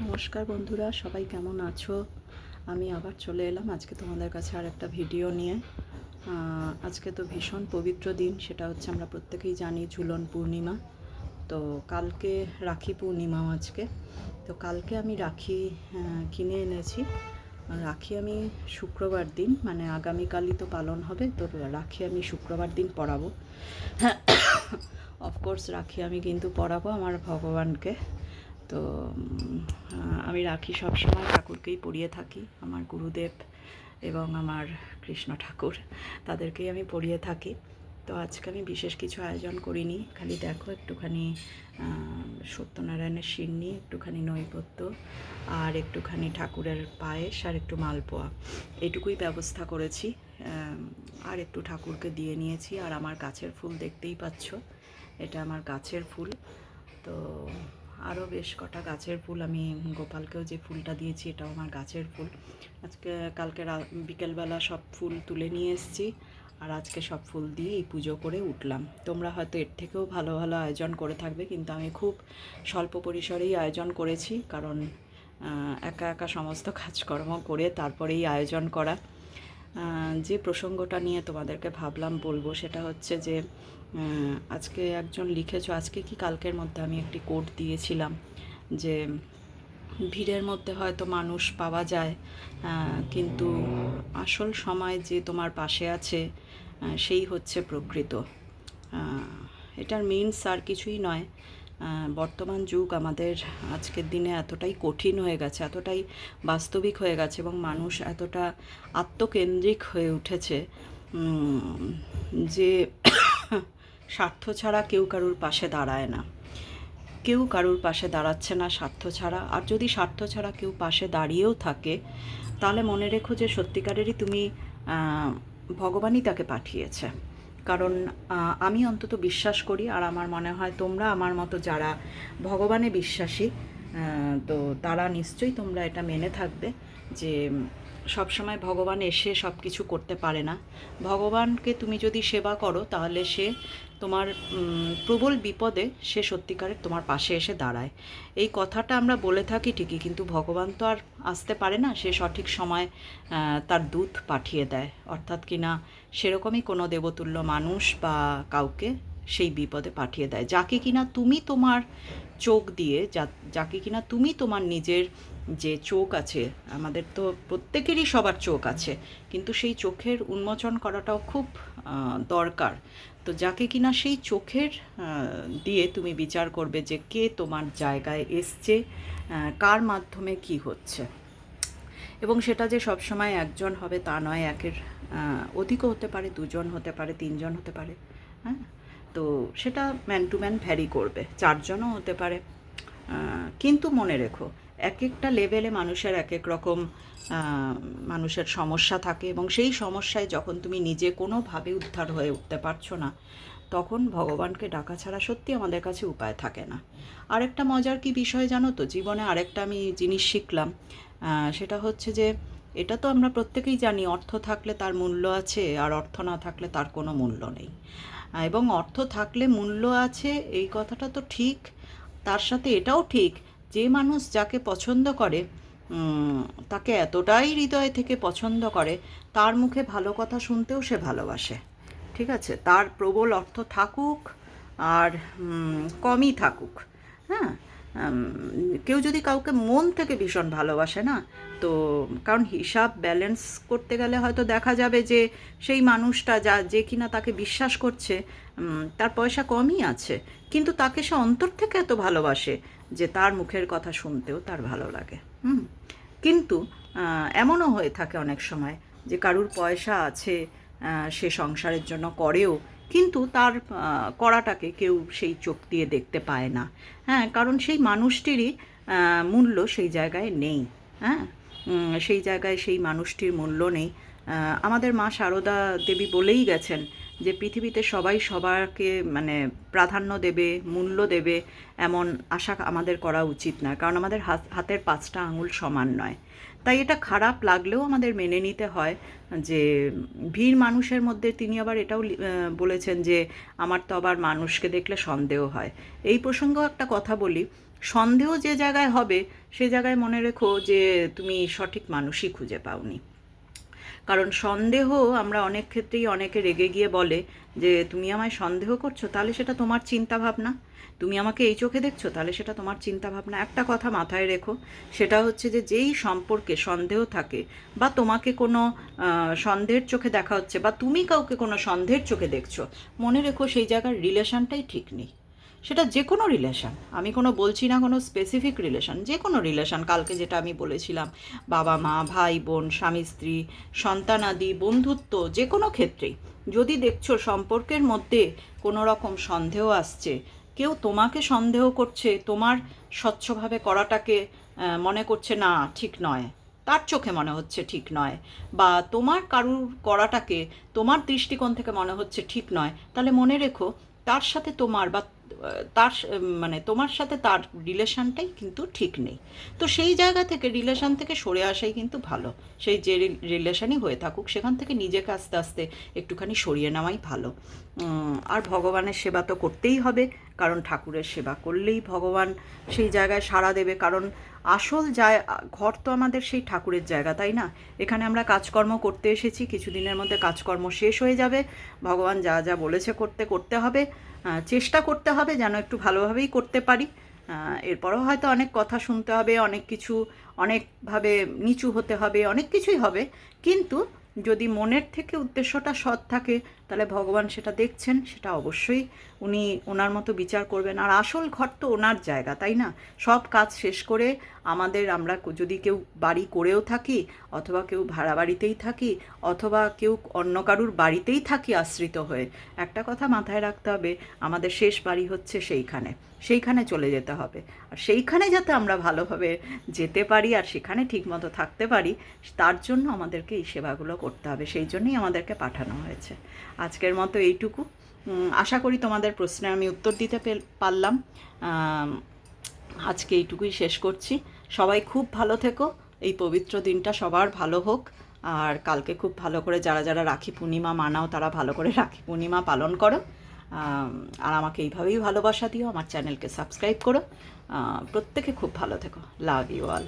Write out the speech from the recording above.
নমস্কার বন্ধুরা, সবাই কেমন আছো? আমি আবার চলে এলাম আজকে তোমাদের কাছে আর একটা ভিডিও নিয়ে। আজকে তো ভীষণ পবিত্র দিন, সেটা হচ্ছে আমরা প্রত্যেকেই জানি ঝুলন পূর্ণিমা। তো কালকে রাখি পূর্ণিমাও আজকে। তো কালকে আমি রাখি কিনে এনেছি। রাখি আমি শুক্রবার দিন, মানে আগামীকালই তো পালন হবে, তো রাখি আমি শুক্রবার দিন পরাবো। অফকোর্স রাখি আমি কিন্তু পরাবো আমার ভগবানকে। তো আমি রাখি সবসময় ঠাকুরকেই পরিয়ে থাকি, আমার গুরুদেব এবং আমার কৃষ্ণ ঠাকুর, তাদেরকেই আমি পরিয়ে থাকি। তো আজকে আমি বিশেষ কিছু আয়োজন করিনি, খালি দেখো একটুখানি সত্যনারায়ণের সিন্নি, একটুখানি নৈবেদ্য, আর একটুখানি ঠাকুরের পায়েস, আর একটু মালপোয়া, এইটুকুই ব্যবস্থা করেছি। আর একটু ঠাকুরকে দিয়ে নিয়েছি। আর আমার গাছের ফুল দেখতেই পাচ্ছ, এটা আমার গাছের ফুল। তো আরও বেশ কটা গাছের ফুল, আমি গোপালকেও যে ফুলটা দিয়েছি এটাও আমার গাছের ফুল। কালকে বিকেলবেলা সব ফুল তুলে নিয়ে এসেছি, আর আজকে সব ফুল দিয়ে এই পুজো করে উঠলাম। তোমরা হয়তো এর থেকেও ভালো ভালো আয়োজন করে থাকবে, কিন্তু আমি খুব স্বল্প পরিসরেই আয়োজন করেছি, কারণ একা একা সমস্ত কাজকর্ম করে তারপরেই আয়োজন করা। যে প্রসঙ্গটা নিয়ে তোমাদেরকে ভাবলাম বলবো, সেটা হচ্ছে যে আজকে একজন লিখেছো, আজকে কি কালকের মধ্যে আমি একটি কোট দিয়েছিলাম যে ভিড়ের মধ্যে হয়তো মানুষ পাওয়া যায়, কিন্তু আসল সময় যে তোমার পাশে আছে সেই হচ্ছে প্রকৃত। এটার মিনস আর কিছুই নয়। বর্তমান যুগ আমাদের আজকের দিনে এতটাই কঠিন হয়ে গেছে, এতটাই বাস্তবিক হয়ে গেছে, এবং মানুষ এতটা আত্মকেন্দ্রিক হয়ে উঠেছে যে স্বার্থ ছাড়া কেউ কারুর পাশে দাঁড়ায় না। কেউ কারুর পাশে দাঁড়াচ্ছে না স্বার্থ ছাড়া। আর যদি স্বার্থ ছাড়া কেউ পাশে দাঁড়িয়েও থাকে, তাহলে মনে রেখো যে সত্যিকারেরই তুমি ভগবানই তাকে পাঠিয়েছে। কারণ আমি অন্তত বিশ্বাস করি, আর আমার মনে হয় তোমরা আমার মতো যারা ভগবানে বিশ্বাসী, তো তারা নিশ্চয়ই তোমরা এটা মেনে থাকবে যে সবসময় ভগবান এসে সব কিছু করতে পারে না। ভগবানকে তুমি যদি সেবা করো, তাহলে সে তোমার প্রবল বিপদে সে সত্যিকারের তোমার পাশে এসে দাঁড়ায়। এই কথাটা আমরা বলে থাকি ঠিকই, কিন্তু ভগবান তো আর আসতে পারে না, সে সঠিক সময় তার দূত পাঠিয়ে দেয়, অর্থাৎ কিনা সেরকমই কোনো দেবতুল্য মানুষ বা কাউকে সেই বিপদে পাঠিয়ে দেয়, যাকে কিনা তুমি তোমার চোখ দিয়ে, যাকে কিনা তুমি তোমার নিজের যে চোখ আছে, আমাদের তো প্রত্যেকেরই সবার চোখ আছে, কিন্তু সেই চোখের উন্মোচন করাটাও খুব দরকার। তো যাকে কিনা সেই চোখের দিয়ে তুমি বিচার করবে যে কে তোমার জায়গায় এসছে, কার মাধ্যমে কি হচ্ছে। এবং সেটা যে সবসময় একজন হবে তা নয়, একের অধিকও হতে পারে, দুজন হতে পারে, তিনজন হতে পারে। হ্যাঁ, তো সেটা ম্যান টু ম্যান ভ্যারি করবে, চারজনও হতে পারে। কিন্তু মনে রেখো, এক একটা লেভেলে মানুষের এক এক রকম মানুষের সমস্যা থাকে, এবং সেই সমস্যায় যখন তুমি নিজে কোনোভাবে উদ্ধার হয়ে উঠতে পারছো না, তখন ভগবানকে ডাকা ছাড়া সত্যি আমাদের কাছে উপায় থাকে না। আরেকটা মজার কি বিষয় জানো তো, জীবনে আরেকটা আমি জিনিস শিখলাম, সেটা হচ্ছে যে এটা তো আমরা প্রত্যেকেই জানি, অর্থ থাকলে তার মূল্য আছে, আর অর্থ না থাকলে তার কোনো মূল্য নেই। এবং অর্থ থাকলে মূল্য আছে, এই কথাটা তো ঠিক। তার সাথে এটাও ঠিক, যে মানুষ যাকে পছন্দ করে, তাকে এতটাই হৃদয় থেকে পছন্দ করে, তার মুখে ভালো কথা শুনতেও সে ভালোবাসে। ঠিক আছে, তার প্রবল অর্থ থাকুক আর কমই থাকুক। হ্যাঁ, কেউ যদি কাউকে মন থেকে ভীষণ ভালোবাসে না, তো কারণ হিসাব ব্যালেন্স করতে গেলে হয়তো দেখা যাবে যে সেই মানুষটা যে কিনা তাকে বিশ্বাস করছে, তার পয়সা কমই আছে, কিন্তু তাকে সে অন্তর থেকে এত ভালোবাসে যে তার মুখের কথা শুনতেও তার ভালো লাগে। কিন্তু এমনও হয়ে থাকে অনেক সময় যে কারুর পয়সা আছে, সে সংসারের জন্য করেও, কিন্তু তার করাটাকে কেউ সেই চোখ দিয়ে দেখতে পায় না। হ্যাঁ, কারণ সেই মানুষটিরই মূল্য সেই জায়গায় নেই। হ্যাঁ, সেই জায়গায় সেই মানুষটির মূল্য নেই। আমাদের মা শারদা দেবী বলেই গেছেন যে পৃথিবীতে সবাই সবারকে মানে প্রাধান্য দেবে, মূল্য দেবে, এমন আশা আমাদের করা উচিত নয়, কারণ আমাদের হাতের 5টা আঙুল সমান নয়। তাই এটা খারাপ লাগলেও আমাদের মেনে নিতে হয় যে ভিড় মানুষের মধ্যে তিনি আবার এটাও বলেছেন যে আমার তো আবার মানুষকে দেখলে সন্দেহ হয়। এই প্রসঙ্গেও একটা কথা বলি, সন্দেহ যে জায়গায় হবে সেই জায়গায় মনে রেখো যে তুমি সঠিক মানুষই খুঁজে পাওনি। কারণ সন্দেহ আমরা অনেক ক্ষেত্রেই অনেকে রেগে গিয়ে বলে যে তুমি আমায় সন্দেহ করছো, তাহলে সেটা তোমার চিন্তা ভাবনা। তুমি আমাকে এই চোখে দেখছো, তাহলে সেটা তোমার চিন্তা ভাবনা। একটা কথা মাথায় রেখো, সেটা হচ্ছে যে যেই সম্পর্কে সন্দেহ থাকে বা তোমাকে কোনো সন্দেহের চোখে দেখা হচ্ছে বা তুমি কাউকে কোনো সন্দেহের চোখে দেখছো, মনে রেখো সেই জায়গার রিলেশনটাই ঠিক নেই। সেটা যে কোনো রিলেশান, আমি কোনো বলছি না কোনো স্পেসিফিক রিলেশান, যে কোনো রিলেশান, কালকে যেটা আমি বলেছিলাম, বাবা মা, ভাই বোন, স্বামী স্ত্রী, সন্তানাদি, বন্ধুত্ব, যে কোনো ক্ষেত্রেই যদি দেখছো সম্পর্কের মধ্যে কোনো রকম সন্দেহ আসছে, কেউ তোমাকে সন্দেহ করছে, তোমার স্বচ্ছভাবে করাটাকে মনে করছে না ঠিক নয়, তার চোখে মনে হচ্ছে ঠিক নয়, বা তোমার কারুর করাটাকে তোমার দৃষ্টিকোণ থেকে মনে হচ্ছে ঠিক নয়, তাহলে মনে রেখো তার সাথে তোমার বা তার মানে তোমার সাথে তার রিলেশানটাই কিন্তু ঠিক নেই। তো সেই জায়গা থেকে রিলেশান থেকে সরে আসাই কিন্তু ভালো। সেই যে রিলেশানই হয়ে থাকুক, সেখান থেকে নিজেকে আস্তে আস্তে একটুখানি সরিয়ে নেওয়াই ভালো। আর ভগবানের সেবা তো করতেই হবে, কারণ ঠাকুরের সেবা করলেই ভগবান সেই জায়গায় সাড়া দেবে। কারণ আসল ঘর তো আমাদের সেই ঠাকুরের জায়গা, তাই না? এখানে আমরা কাজকর্ম করতে এসেছি, কিছুদিনের মধ্যে কাজকর্ম শেষ হয়ে যাবে। ভগবান যা যা বলেছে করতে হবে, চেষ্টা করতে হবে যেন একটু ভালোভাবেই করতে পারি। এরপরও হয়তো অনেক কথা শুনতে হবে, অনেক কিছু অনেকভাবে নিচু হতে হবে, অনেক কিছুই হবে, কিন্তু যদি মনের থেকে উদ্দেশ্যটা সৎ থাকে, তাহলে ভগবান সেটা দেখছেন, সেটা অবশ্যই উনি ওনার মতো বিচার করবেন। আর আসল ঘর তো ওনার জায়গা, তাই না? সব কাজ শেষ করে আমরা যদি কেউ বাড়ি করেও থাকি, অথবা কেউ ভাড়া বাড়িতেই থাকি, অথবা কেউ অন্য কারুর বাড়িতেই থাকি আশ্রিত হয়ে, একটা কথা মাথায় রাখতে হবে, আমাদের শেষ বাড়ি হচ্ছে সেইখানে চলে যেতে হবে। আর সেইখানে যাতে আমরা ভালোভাবে যেতে পারি আর সেখানে ঠিকমতো থাকতে পারি, তার জন্য আমাদেরকে এই সেবাগুলো করতে হবে। সেই জন্যই আমাদেরকে পাঠানো হয়েছে। আজকের মতো এইটুকু। আশা করি তোমাদের প্রশ্নের আমি উত্তর দিতে পারলাম। আজকে এইটুকুই শেষ করছি। সবাই খুব ভালো থেকো, এই পবিত্র দিনটা সবার ভালো হোক। আর কালকে খুব ভালো করে যারা যারা রাখি পূর্ণিমা মানাও, তারা ভালো করে রাখি পূর্ণিমা পালন করো। আর আমাকে এইভাবেই ভালোবাসা দিও, আমার চ্যানেলকে সাবস্ক্রাইব করো। প্রত্যেকে খুব ভালো থেকো। Love you all.